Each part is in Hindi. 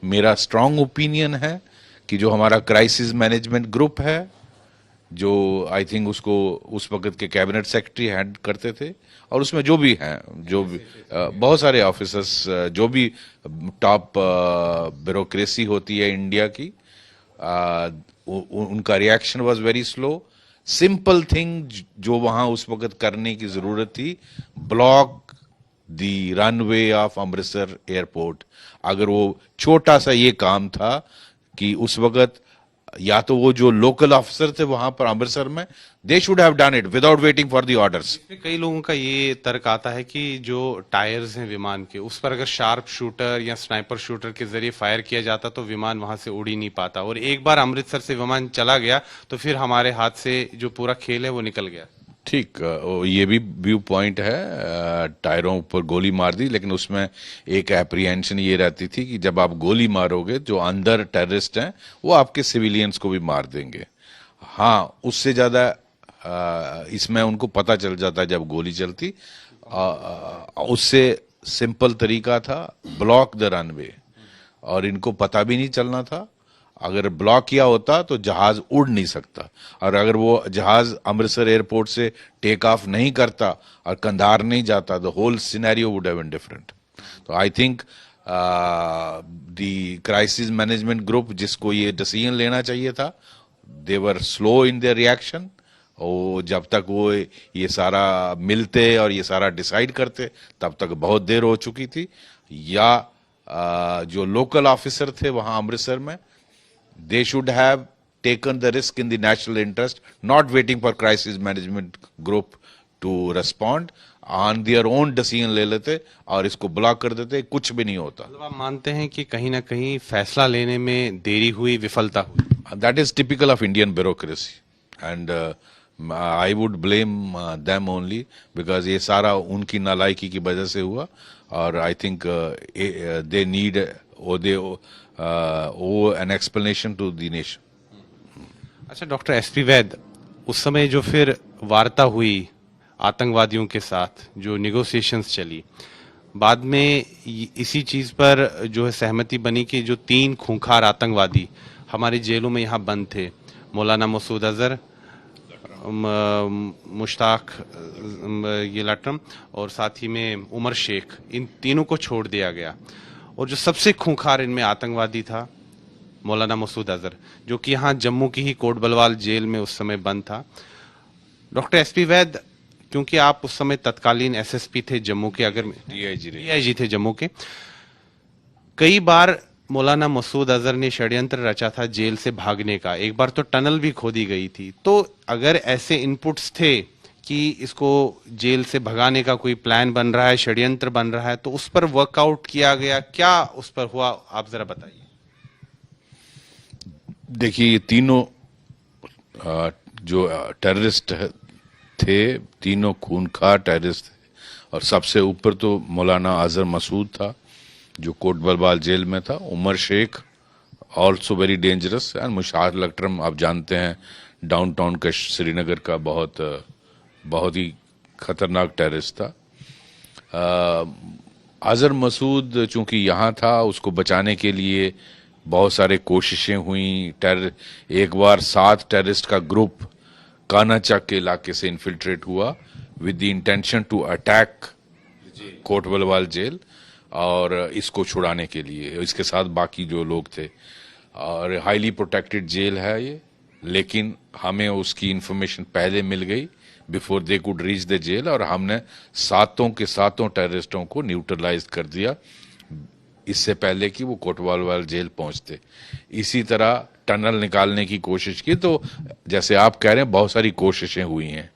मेरा स्ट्रांग ओपिनियन है कि जो हमारा क्राइसिस मैनेजमेंट ग्रुप है, जो आई थिंक उसको उस वक्त के कैबिनेट सेक्रेटरी हैंड करते थे, और उसमें जो भी हैं, जो भी बहुत सारे ऑफिसर्स, जो भी टॉप ब्यूरोक्रेसी होती है इंडिया की, उनका reaction was very slow. Simple thing जो वहां उस वक्त करने की जरूरत थी, block the runway of Amritsar airport. अगर वो छोटा सा ये काम था कि उस वक्त या तो वो जो लोकल ऑफिसर थे वहां पर अमृतसर में, they should have done it without waiting for the orders. कई लोगों का ये तर्क आता है कि जो टायर्स हैं विमान के, उस पर अगर शार्प शूटर या स्नाइपर शूटर के जरिए फायर किया जाता तो विमान वहां से उड़ ही नहीं पाता, और एक बार अमृतसर से विमान चला गया तो फिर हमारे हाथ से जो पूरा खेल है वो निकल गया। ठीक, ये भी व्यू पॉइंट है। टायरों पर गोली मार दी, लेकिन उसमें एक एप्रीहेंशन ये रहती थी कि जब आप गोली मारोगे, जो अंदर टेररिस्ट हैं वो आपके सिविलियंस को भी मार देंगे। हाँ, उससे ज्यादा इसमें उनको पता चल जाता है जब गोली चलती। उससे सिंपल तरीका था, ब्लॉक द रनवे, और इनको पता भी नहीं चलना था। अगर ब्लॉक किया होता तो जहाज उड़ नहीं सकता, और अगर वो जहाज अमृतसर एयरपोर्ट से टेक ऑफ नहीं करता और कंधार नहीं जाता, the whole scenario would have been different. तो I think the crisis management group, जिसको ये डिसीजन लेना चाहिए था, they were slow in their reaction. और जब तक वो ये सारा मिलते और ये सारा डिसाइड करते, तब तक बहुत देर हो चुकी थी। या जो लोकल ऑफिसर थे वहां अमृतसर में, they should have taken the risk in the national interest, not waiting for crisis management group to respond, on their own decision ले लेते और इसको ब्लॉक कर देते, कुछ भी नहीं होता। मतलब आप मानते हैं कि कहीं ना कहीं फैसला लेने में देरी हुई, विफलता हुई? That is typical of Indian bureaucracy, and I would blame them only, because ये सारा उनकी नालायकी की वजह से हुआ। और I think they need, or they owe an explanation to the nation. अच्छा डॉक्टर एसपी वैद, उस समय जो फिर वार्ता हुई आतंकवादियों के साथ, जो निगोशिएशंस चली, बाद में इसी चीज पर जो है सहमति बनी कि जो 3 खूंखार आतंकवादी हमारी जेलों में यहाँ बंद थे, मौलाना मसूद अजहर, मुश्ताक ये लटरम, और साथ ही में उमर शेख, इन तीनों को छोड़ दिया गया। और जो सबसे खूंखार इनमें आतंकवादी था मौलाना मसूद अजहर, जो कि यहाँ जम्मू की ही कोट बलवाल जेल में उस समय बंद था। डॉक्टर एसपी वैद, क्योंकि आप उस समय तत्कालीन एसएसपी थे जम्मू के, अगर डीआईजी थे जम्मू के, कई बार मौलाना मसूद अजहर ने षड्यंत्र रचा था जेल से भागने का। एक बार तो टनल भी खोदी गई थी। तो अगर ऐसे इनपुट्स थे कि इसको जेल से भगाने का कोई प्लान बन रहा है, षड्यंत्र बन रहा है, तो उस पर वर्कआउट किया गया, क्या उस पर हुआ, आप जरा बताइए। देखिए, ये तीनों जो टेररिस्ट थे, तीनों खूनखार टेररिस्ट थे, और सबसे ऊपर तो मौलाना अजहर मसूद था जो कोट बलवाल जेल में था। Umar Sheikh also very dangerous, and मुशार लटरम आप जानते हैं डाउनटाउन का श्रीनगर का बहुत ही खतरनाक टेररिस्ट था। अजहर मसूद चूंकि यहाँ था, उसको बचाने के लिए बहुत सारे कोशिशें हुई। एक बार 7 टेररिस्ट का ग्रुप कानाचक के इलाके से इन्फिल्ट्रेट हुआ with the intention to attack Kot Balwal jail, और इसको छुड़ाने के लिए, इसके साथ बाकी जो लोग थे। और हाईली प्रोटेक्टेड जेल है ये, लेकिन हमें उसकी इंफॉर्मेशन पहले मिल गई, before they could reach the jail, और हमने 7 टेररिस्टों को न्यूट्रलाइज कर दिया इससे पहले कि वो कोटवाल जेल पहुंचते। इसी तरह टनल निकालने की कोशिश की। तो जैसे आप कह रहे हैं, बहुत सारी कोशिशें हुई हैं,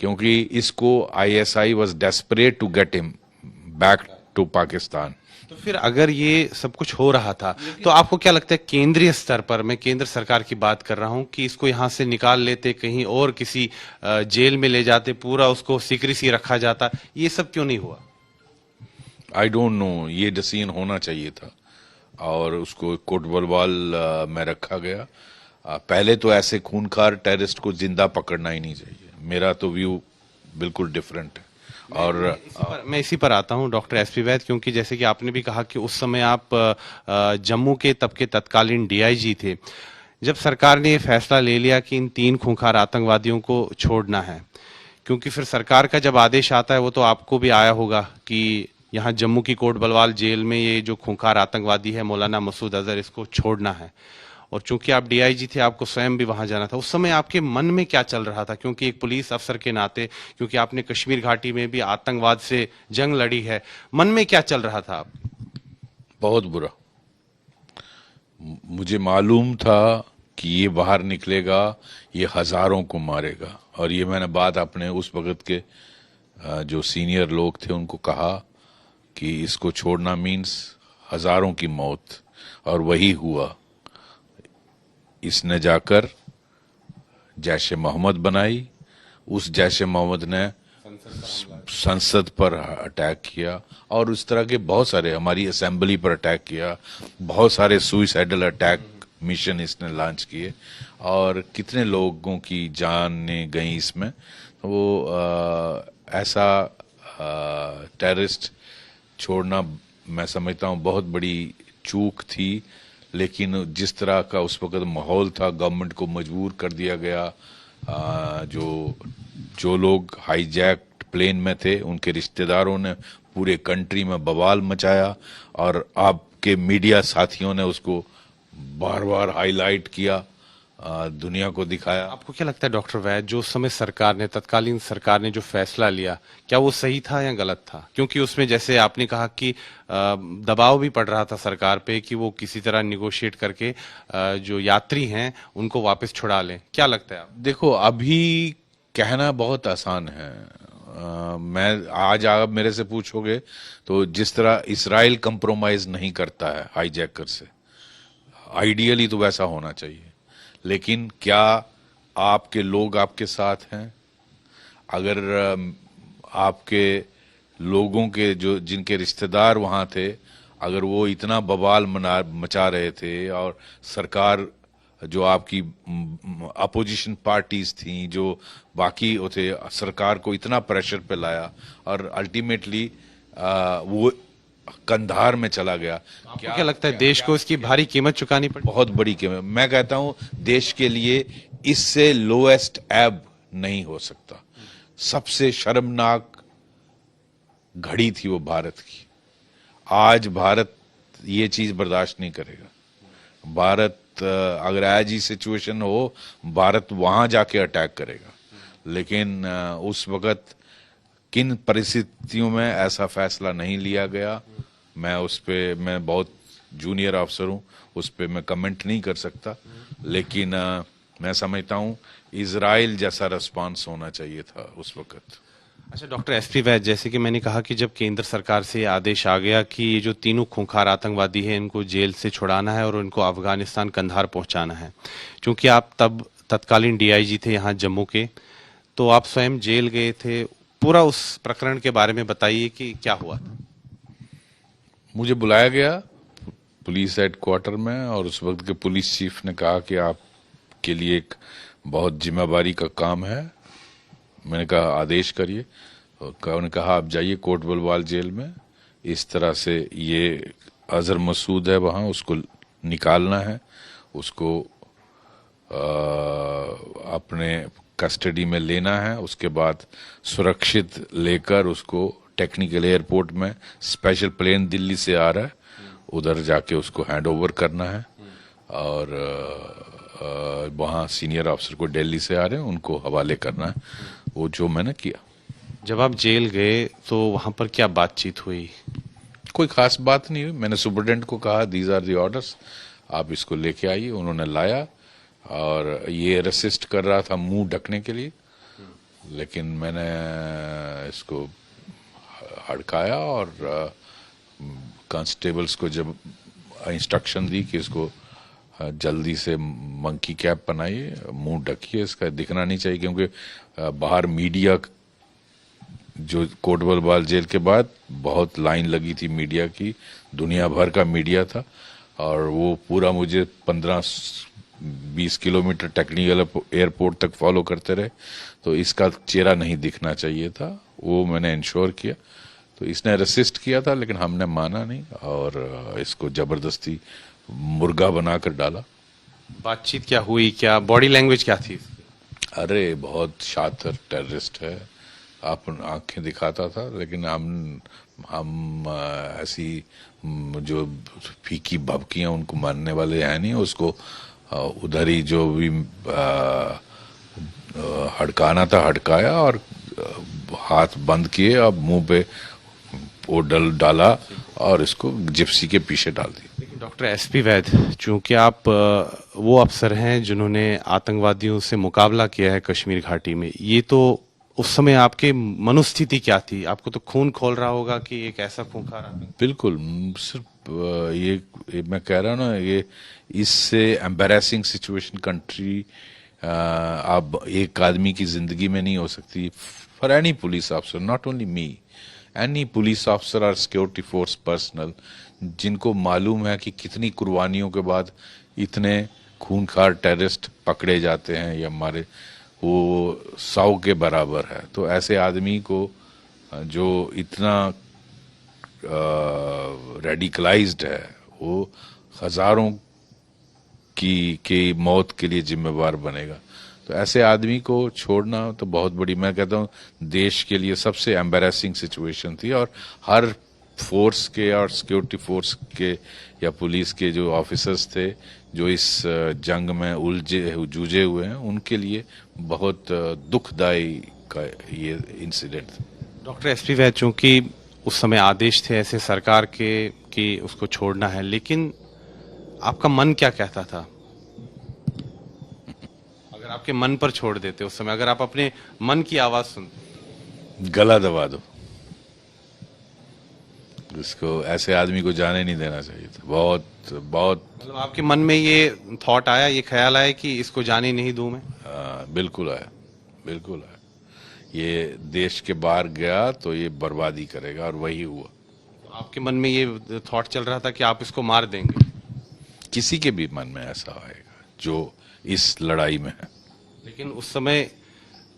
क्योंकि इसको ISI was desperate to get him back to Pakistan. तो फिर अगर ये सब कुछ हो रहा था, तो आपको क्या लगता है केंद्रीय स्तर पर, मैं केंद्र सरकार की बात कर रहा हूं, कि इसको यहां से निकाल लेते, कहीं और किसी जेल में ले जाते, पूरा उसको सीक्रेसी रखा जाता, ये सब क्यों नहीं हुआ? आई डोंट नो, ये डिसीजन होना चाहिए था और उसको कोट बलवाल में रखा गया। पहले तो ऐसे खूनखार टेररिस्ट को जिंदा पकड़ना ही नहीं चाहिए। मेरा तो व्यू बिल्कुल डिफरेंट है। और मैं इसी पर आता हूं डॉक्टर एसपी वैद, क्योंकि जैसे कि आपने भी कहा कि उस समय आप जम्मू के तब के तत्कालीन डीआईजी थे। जब सरकार ने ये फैसला ले लिया कि इन 3 खूंखार आतंकवादियों को छोड़ना है, क्योंकि फिर सरकार का जब आदेश आता है वो तो आपको भी आया होगा कि यहाँ जम्मू की कोट बलवाल जेल में ये जो खूंखार आतंकवादी है मौलाना मसूद अजहर, इसको छोड़ना है। और चूंकि आप डीआईजी थे, आपको स्वयं भी वहां जाना था। उस समय आपके मन में क्या चल रहा था, क्योंकि एक पुलिस अफसर के नाते, क्योंकि आपने कश्मीर घाटी में भी आतंकवाद से जंग लड़ी है, मन में क्या चल रहा था आप? बहुत बुरा। मुझे मालूम था कि ये बाहर निकलेगा, ये हजारों को मारेगा। और ये मैंने बात अपने उस वक्त के जो सीनियर लोग थे उनको कहा कि इसको छोड़ना मीन्स हजारों की मौत, और वही हुआ। इसने जाकर जैश ए मोहम्मद बनाई, उस जैश ए मोहम्मद ने संसद पर अटैक किया, और उस तरह के बहुत सारे, हमारी असेंबली पर अटैक किया, बहुत सारे सुइसाइडल अटैक मिशन इसने लॉन्च किए, और कितने लोगों की जानें गई इसमें। तो वो ऐसा टेररिस्ट छोड़ना मैं समझता हूँ बहुत बड़ी चूक थी। लेकिन जिस तरह का उस वक्त माहौल था, गवर्नमेंट को मजबूर कर दिया गया। जो लोग हाईजैक्ड प्लेन में थे उनके रिश्तेदारों ने पूरे कंट्री में बवाल मचाया, और आपके मीडिया साथियों ने उसको बार बार हाईलाइट किया, दुनिया को दिखाया। आपको क्या लगता है डॉक्टर वैद, जो उस समय सरकार ने, तत्कालीन सरकार ने जो फैसला लिया, क्या वो सही था या गलत था? क्योंकि उसमें जैसे आपने कहा कि दबाव भी पड़ रहा था सरकार पे कि वो किसी तरह निगोशिएट करके जो यात्री हैं उनको वापस छुड़ा लें। क्या लगता है आप? देखो, अभी कहना बहुत आसान है। मैं आज आप मेरे से पूछोगे तो जिस तरह इसराइल कंप्रोमाइज नहीं करता है हाईजैकर से, आइडियली तो वैसा होना चाहिए। लेकिन क्या आपके लोग आपके साथ हैं? अगर आपके लोगों के जो जिनके रिश्तेदार वहां थे, अगर वो इतना बवाल मचा रहे थे, और सरकार जो आपकी अपोजिशन पार्टीज थी, जो बाकी थे, सरकार को इतना प्रेशर पे लाया, और अल्टीमेटली वो कंधार में चला गया। क्या लगता है देश को इसकी भारी कीमत चुकानी पड़ी? बहुत बड़ी कीमत। मैं कहता हूं देश के लिए इससे लोएस्ट एब नहीं हो सकता। सबसे शर्मनाक घड़ी थी वो भारत की। आज भारत ये चीज बर्दाश्त नहीं करेगा। भारत अगर आज ही सिचुएशन हो, भारत वहां जाके अटैक करेगा। लेकिन उस वक्त किन परिस्थितियों में ऐसा फैसला नहीं लिया गया, मैं बहुत जूनियर ऑफिसर हूं, उस पर मैं कमेंट नहीं कर सकता। लेकिन मैं समझता हूं इजराइल जैसा रिस्पांस होना चाहिए था उस वक्त। अच्छा डॉक्टर एसपी वैद, जैसे कि मैंने कहा कि जब केंद्र सरकार से आदेश आ गया कि ये जो तीनों खूंखार आतंकवादी हैं इनको जेल से छुड़ाना है और इनको अफगानिस्तान कंधार पहुंचाना है, क्योंकि आप तब तत्कालीन डीआईजी थे यहाँ जम्मू के, तो आप स्वयं जेल गए थे। पूरा उस प्रकरण के बारे में बताइए कि क्या हुआ था। मुझे बुलाया गया पुलिस हेडक्वार्टर में, और उस वक्त के पुलिस चीफ ने कहा कि आपके लिए एक बहुत जिम्मेदारी का काम है। मैंने कहा आदेश करिए। उन्होंने कहा आप जाइए कोट बलवाल जेल में, इस तरह से ये अजहर मसूद है वहाँ, उसको निकालना है, उसको अपने कस्टडी में लेना है। उसके बाद सुरक्षित लेकर उसको टेक्निकल एयरपोर्ट में, स्पेशल प्लेन दिल्ली से आ रहा है, उधर जाके उसको हैंड ओवर करना है। और वहाँ सीनियर ऑफिसर को दिल्ली से आ रहे हैं, उनको हवाले करना है। वो जो मैंने किया। जब आप जेल गए तो वहां पर क्या बातचीत हुई? कोई खास बात नहीं हुई। मैंने सुपरिटेंडेंट को कहा दीज आर दी ऑर्डर्स, आप इसको लेके आइए। उन्होंने लाया, और ये रेसिस्ट कर रहा था मुंह ढकने के लिए, लेकिन मैंने इसको हड़काया, और कांस्टेबल्स को जब इंस्ट्रक्शन दी कि इसको जल्दी से मंकी कैप बनाइए, मुंह ढकिए, इसका दिखना नहीं चाहिए, क्योंकि बाहर मीडिया, जो कोट बलवाल जेल के बाद बहुत लाइन लगी थी मीडिया की, दुनिया भर का मीडिया था, और वो पूरा मुझे 20 किलोमीटर टेक्निकल एयरपोर्ट तक फॉलो करते रहे, तो इसका चेहरा नहीं दिखना चाहिए था, वो मैंने इंश्योर किया। तो इसने रेसिस्ट किया था लेकिन हमने माना नहीं और इसको जबरदस्ती मुर्गा बनाकर डाला। बातचीत क्या हुई, क्या बॉडी लैंग्वेज क्या थी? अरे बहुत शातिर टेररिस्ट है, आप आंखें दिखाता था, लेकिन हम ऐसी जो फीकी भभकियां उनको मानने वाले हैं नहीं। उसको उधर ही जो भी हड़काना था हड़काया और हाथ बंद किए, अब मुंह पे वो डाला और इसको जिप्सी के पीछे डाल दिया। लेकिन डॉक्टर एसपी वैद्य, चूंकि आप वो अफसर हैं जिन्होंने आतंकवादियों से मुकाबला किया है कश्मीर घाटी में, ये तो उस समय आपके मनोस्थिति क्या थी? आपको तो खून खोल रहा होगा कि एक ऐसा खूंखार आदमी। बिल्कुल, सिर्फ ये मैं कह रहा हूँ ना, ये इससे एम्बैरेसिंग सिचुएशन कंट्री अब एक आदमी की जिंदगी में नहीं हो सकती। For any police officer, not only me, any police officer और सिक्योरिटी फोर्स पर्सनल, जिनको मालूम है कि कितनी कुर्बानियों के बाद इतने खूंखार टेररिस्ट पकड़े जाते हैं या हमारे, वो 100 के बराबर है। तो ऐसे आदमी को जो इतना रेडिकलाइज्ड है, वो हजारों की मौत के लिए जिम्मेवार बनेगा। तो ऐसे आदमी को छोड़ना तो बहुत बड़ी, मैं कहता हूँ देश के लिए सबसे एम्बैरेसिंग सिचुएशन थी। और हर फोर्स के और सिक्योरिटी फोर्स के या पुलिस के जो ऑफिसर्स थे जो इस जंग में जूझे हुए हैं, उनके लिए बहुत दुखदायी का ये इंसिडेंट था। डॉक्टर एसपी वैद्य, चूंकि उस समय आदेश थे ऐसे सरकार के कि उसको छोड़ना है, लेकिन आपका मन क्या कहता था? अगर आपके मन पर छोड़ देते उस समय, अगर आप अपने मन की आवाज सुनते? गला दबा दो, इसको ऐसे आदमी को जाने नहीं देना चाहिए था। बहुत बहुत मतलब आपके मन में ये थॉट आया, ये ख्याल आया कि इसको जाने नहीं दूं मैं? बिल्कुल आया, बिल्कुल आया। ये देश के बाहर गया तो ये बर्बादी करेगा, और वही हुआ। आपके मन में ये थॉट चल रहा था कि आप इसको मार देंगे? किसी के भी मन में ऐसा आएगा जो इस लड़ाई में है। लेकिन उस समय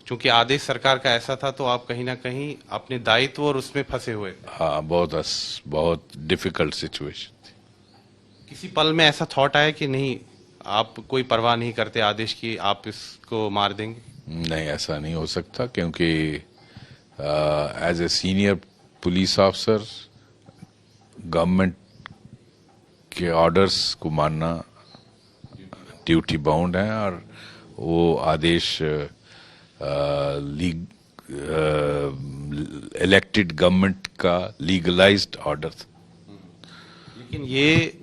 चूंकि आदेश सरकार का ऐसा था, तो आप कहीं ना कहीं अपने दायित्व और उसमें फंसे हुए थे। हाँ, बहुत डिफिकल्ट सिचुएशन थी। किसी पल में ऐसा थॉट आया कि नहीं, आप कोई परवाह नहीं करते आदेश की, आप इसको मार देंगे? नहीं, ऐसा नहीं हो सकता, क्योंकि as a senior police officer government के ऑर्डर्स को मानना ड्यूटी बाउंड है, और वो आदेश इलेक्टेड गवर्नमेंट का लीगलाइज्ड ऑर्डर था। लेकिन ये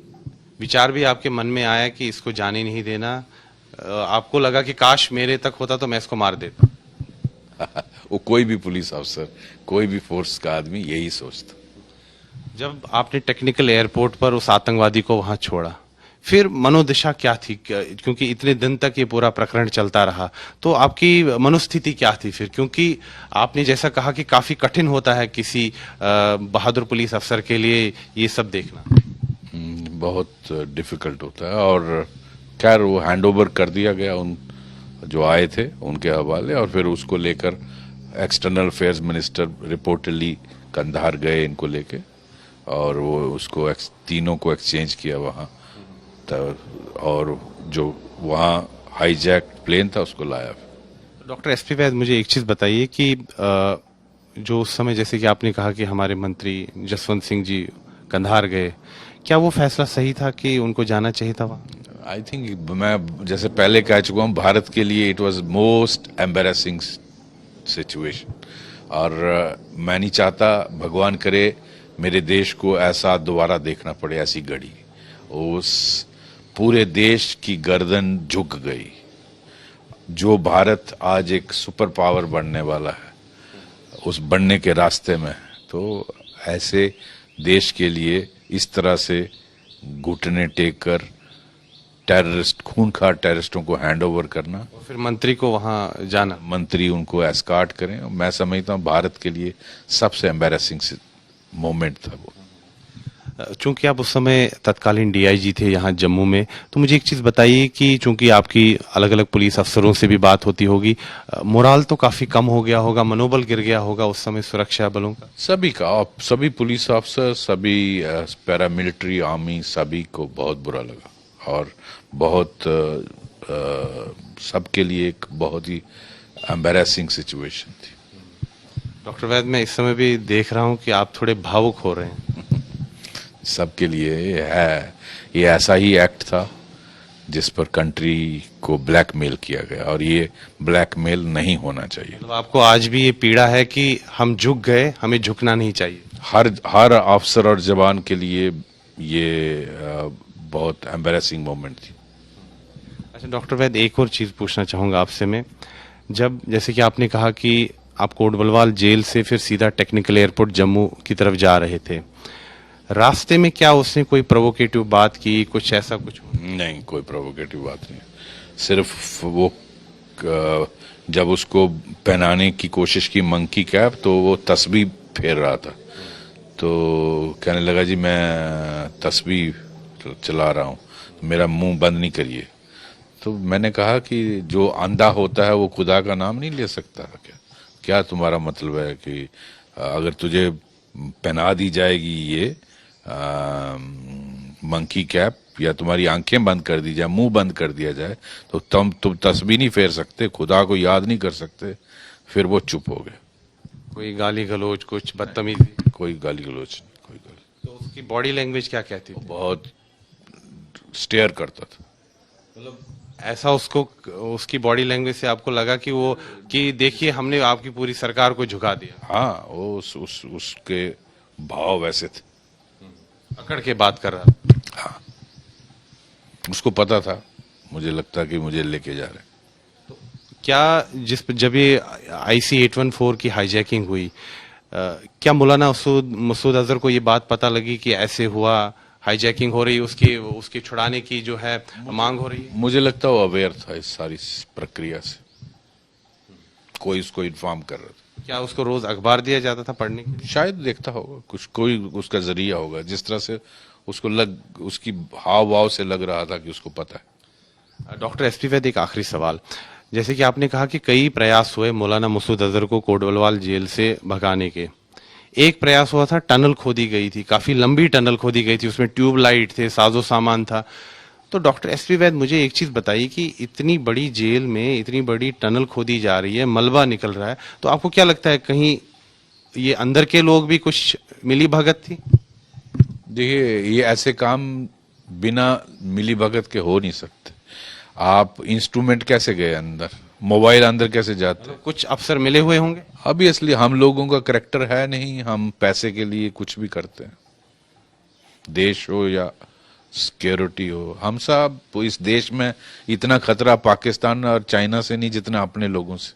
विचार भी आपके मन में आया कि इसको जाने नहीं देना? आपको लगा कि काश मेरे तक होता तो मैं इसको मार देता? वो कोई भी पुलिस अफसर, कोई भी फोर्स का आदमी यही सोचता। जब आपने टेक्निकल एयरपोर्ट पर उस आतंकवादी को वहां छोड़ा, फिर मनोदशा क्या थी? क्योंकि इतने दिन तक ये पूरा प्रकरण चलता रहा, तो आपकी मनोस्थिति क्या थी फिर? क्योंकि आपने जैसा कहा कि काफी कठिन होता है किसी बहादुर पुलिस अफसर के लिए ये सब देखना। बहुत डिफिकल्ट होता है, और खैर वो हैंड ओवर कर दिया गया उन जो आए थे उनके हवाले, और फिर उसको लेकर external affairs minister reportedly Kandahar गए इनको लेके, और वो उसको तीनों को एक्सचेंज किया वहाँ, और जो वहाँ हाईजैक प्लेन था उसको लाया। डॉक्टर एसपी वैद्य, मुझे एक चीज बताइए कि जो उस समय, जैसे कि आपने कहा कि हमारे मंत्री जसवंत सिंह जी कंधार गए, क्या वो फैसला सही था कि उनको जाना चाहिए था वहाँ? आई थिंक मैं जैसे पहले कह चुका हूँ, भारत के लिए it was most embarrassing situation, और मैं नहीं चाहता, भगवान करे मेरे देश को ऐसा दोबारा देखना पड़े, ऐसी घड़ी। उस पूरे देश की गर्दन झुक गई। जो भारत आज एक सुपर पावर बनने वाला है, उस बनने के रास्ते में, तो ऐसे देश के लिए इस तरह से घुटने टेक कर टेररिस्ट, खूंखार टेररिस्टों को हैंड ओवर करना, और फिर मंत्री को वहां जाना, मंत्री उनको एस्कॉर्ट करें, मैं समझता हूँ भारत के लिए सबसे एम्बैरेसिंग मोमेंट था वो। चूंकि आप उस समय तत्कालीन डीआईजी थे यहाँ जम्मू में, तो मुझे एक चीज़ बताइए कि चूंकि आपकी अलग अलग पुलिस अफसरों से भी बात होती होगी, मोराल तो काफ़ी कम हो गया होगा, मनोबल गिर गया होगा उस समय सुरक्षा बलों का। सभी का, सभी पुलिस ऑफिसर, सभी पैरामिलिट्री आर्मी, सभी को बहुत बुरा लगा और बहुत सबके लिए एक बहुत ही एम्बैरेसिंग सिचुएशन थी। डॉक्टर वैद, मैं इस समय भी देख रहा हूँ कि आप थोड़े भावुक हो रहे हैं। सबके लिए है, ये ऐसा ही एक्ट था जिस पर कंट्री को ब्लैकमेल किया गया और ये ब्लैकमेल नहीं होना चाहिए। तो आपको आज भी ये पीड़ा है कि हम झुक गए, हमें झुकना नहीं चाहिए। हर अफसर और जवान के लिए ये बहुत एम्बैरेसिंग मोमेंट थी। अच्छा डॉक्टर वैद, एक और चीज़ पूछना चाहूँगा आपसे मैं, जब जैसे कि आपने कहा कि आप कोटबलवाल जेल से फिर सीधा टेक्निकल एयरपोर्ट जम्मू की तरफ जा रहे थे, रास्ते में क्या उसने कोई प्रोवोकेटिव बात की, कुछ ऐसा कुछ? नहीं, कोई प्रोवोकेटिव बात नहीं, सिर्फ वो जब उसको पहनाने की कोशिश की मंकी कैप, तो वो तस्बीह फेर रहा था, तो कहने लगा जी मैं तस्बीह चला रहा हूँ, मेरा मुंह बंद नहीं करिए। तो मैंने कहा कि जो अंधा होता है वो खुदा का नाम नहीं ले सकता क्या तुम्हारा मतलब है कि अगर तुझे पहना दी जाएगी ये मंकी कैप या तुम्हारी आंखें बंद कर दी जाए, मुंह बंद कर दिया जाए, तो तुम तस्बीह नहीं फेर सकते, खुदा को याद नहीं कर सकते। फिर वो चुप हो गए। कोई गाली गलौज, कुछ बदतमीजी? कोई गाली गलौज नहीं, कोई गाली। तो उसकी बॉडी लैंग्वेज क्या कहती थी? बहुत स्टेयर करता था। मतलब ऐसा उसको, उसकी बॉडी लैंग्वेज से आपको लगा कि वो, कि देखिए हमने आपकी पूरी सरकार को झुका दिया? हाँ, वो उसके भाव वैसे थे, अकड़ के बात कर रहा था। हाँ, उसको पता था, मुझे लगता कि मुझे लेके जा रहे। तो क्या जब ये IC-814 की हाईजैकिंग हुई, क्या मौलाना मसूद अजहर को ये बात पता लगी कि ऐसे हुआ, हाईजैकिंग हो रही, उसकी छुड़ाने की जो है मांग हो रही है? मुझे लगता वो अवेयर था इस सारी प्रक्रिया से, कोई उसको इन्फॉर्म कर रहा था। क्या उसको रोज अखबार दिया जाता था पढ़ने के लिए? शायद देखता होगा कुछ, कोई उसका जरिया होगा, जिस तरह से उसको उसकी हाव भाव से लग रहा था कि उसको पता है। डॉक्टर SP वैद, एक आखिरी सवाल, जैसे कि आपने कहा कि कई प्रयास हुए मौलाना मसूद अजहर को कोटबलवाल जेल से भगाने के। एक प्रयास हुआ था, टनल खोदी गई थी, काफी लंबी टनल खोदी गई थी, उसमें ट्यूबलाइट थे, साजो सामान था। तो डॉक्टर SP वैद, मुझे एक चीज बताइए कि इतनी बड़ी जेल में इतनी बड़ी टनल खोदी जा रही है, मलबा निकल रहा है, तो आपको क्या लगता है कहीं ये अंदर के लोग भी कुछ मिली भगत थी? देखिए, ये ऐसे काम बिना मिली भगत के हो नहीं सकते। आप इंस्ट्रूमेंट कैसे गए अंदर, मोबाइल अंदर कैसे जाते? कुछ अफसर मिले हुए होंगे। ऑब्वियसली हम लोगों का करैक्टर है नहीं, हम पैसे के लिए कुछ भी करते हैं, देश हो या सिक्योरिटी हो। हम सब इस देश में इतना खतरा पाकिस्तान और चाइना से नहीं जितना अपने लोगों से।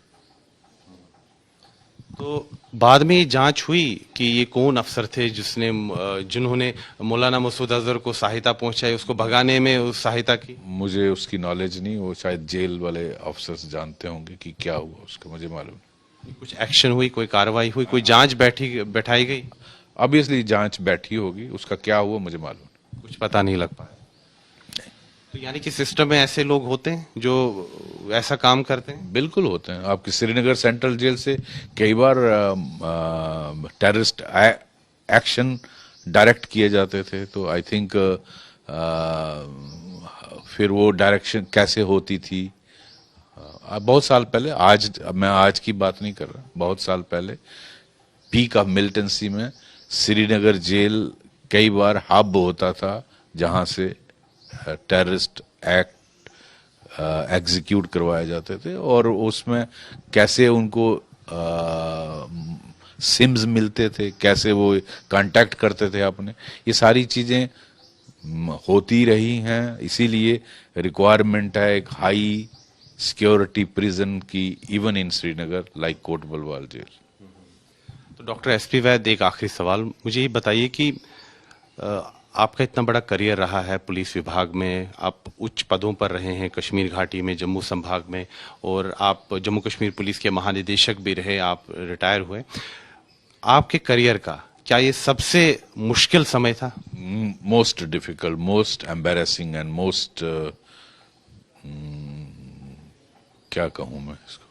तो बाद में जांच हुई कि ये कौन अफसर थे जिन्होंने मौलाना मसूद अजहर को सहायता पहुंचाई, उसको भगाने में उस सहायता की? मुझे उसकी नॉलेज नहीं, वो शायद जेल वाले अफसर्स जानते होंगे कि क्या हुआ उसका, मुझे मालूम नहीं। कुछ एक्शन हुई, कोई कार्रवाई हुई, कोई जांच बैठाई गई? ऑब्वियसली जांच बैठी होगी, उसका क्या हुआ मुझे मालूम नहीं। कुछ पता नहीं लग पाया। तो यानी कि सिस्टम में ऐसे लोग होते हैं जो ऐसा काम करते हैं? बिल्कुल होते हैं। आपकी श्रीनगर सेंट्रल जेल से कई बार टेररिस्ट एक्शन डायरेक्ट किए जाते थे, तो आई थिंक फिर वो डायरेक्शन कैसे होती थी, बहुत साल पहले, मैं आज की बात नहीं कर रहा, बहुत साल पहले पीक ऑफ मिलिटेंसी में श्रीनगर जेल कई बार हब होता था जहां से टेररिस्ट एक्ट एग्जीक्यूट करवाए जाते थे, और उसमें कैसे उनको सिम्स मिलते थे, कैसे वो कांटेक्ट करते थे अपने, ये सारी चीजें होती रही हैं। इसीलिए रिक्वायरमेंट है एक हाई सिक्योरिटी प्रिजन की, even in Srinagar like Kot Balwal जेल। तो डॉक्टर SP वैद, एक आखिरी सवाल, मुझे ये बताइए कि आपका इतना बड़ा करियर रहा है पुलिस विभाग में, आप उच्च पदों पर रहे हैं कश्मीर घाटी में, जम्मू संभाग में, और आप जम्मू कश्मीर पुलिस के महानिदेशक भी रहे, आप रिटायर हुए। आपके करियर का क्या ये सबसे मुश्किल समय था? Most difficult, most embarrassing and most, क्या कहूं मैं इसको,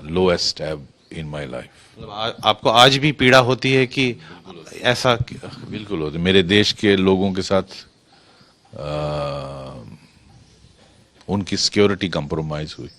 लोएस्ट एब इन माय लाइफ। मतलब आपको आज भी पीड़ा होती है कि ऐसा? बिल्कुल होती, मेरे देश के लोगों के साथ उनकी सिक्योरिटी कंप्रोमाइज हुई।